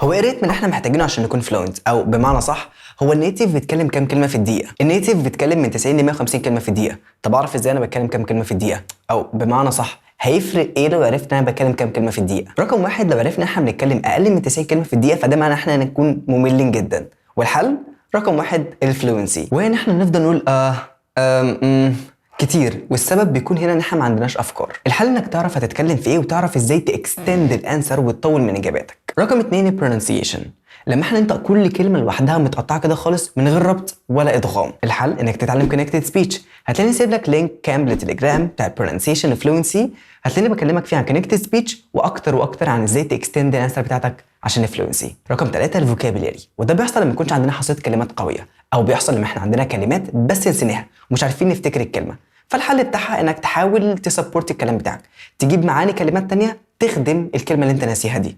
هو ايه الريتم اللي احنا محتاجينه عشان نكون فلوينت، او بمعنى صح هو النيتيف بيتكلم كام كلمه في الدقيقه؟ النيتيف بيتكلم من 90 ل 150 كلمه في الدقيقه. طب اعرف ازاي انا بتكلم كام كلمه في الدقيقه؟ او بمعنى صح هيفرق ايه لو عرفت انا بتكلم كام كلمه في الدقيقه؟ رقم واحد، لو عرفنا احنا بنتكلم اقل من 90 كلمه في الدقيقه فده معناه احنا هنكون مملين جدا. والحل رقم واحد الفلوينسي، وهنا احنا نفضل نقول كتير، والسبب بيكون هنا ان احنا ما عندناش افكار. الحل انك تعرف هتتكلم في ايه وتعرف ازاي تاكستند الانسر وتطول من اجاباتك. رقم اتنين البرونسيشن، لما احنا ننطق كل كلمه لوحدها متقطعه كده خالص من غير ربط ولا ادغام. الحل انك تتعلم كونكتد سبيتش. هتلاقيني سايب لك لينك كامل للتليجرام بتاع البرونسيشن وفلوينسي، هتلاقيني بكلمك فيه عن كونكتد سبيتش واكتر واكتر عن ازاي تاكستند الانسر بتاعتك عشان الفلوينسي. رقم ثلاثة الفوكابيلاري، وده بيحصل لما يكونش عندنا حصيله كلمات قويه، او بيحصل لما احنا عندنا كلمات بس نسيناها ومش عارفين نفتكر الكلمه. فالحل بتاعها انك تحاول تسبورت الكلام بتاعك، تجيب معاني كلمات تانية تخدم الكلمه اللي انت ناسيها دي.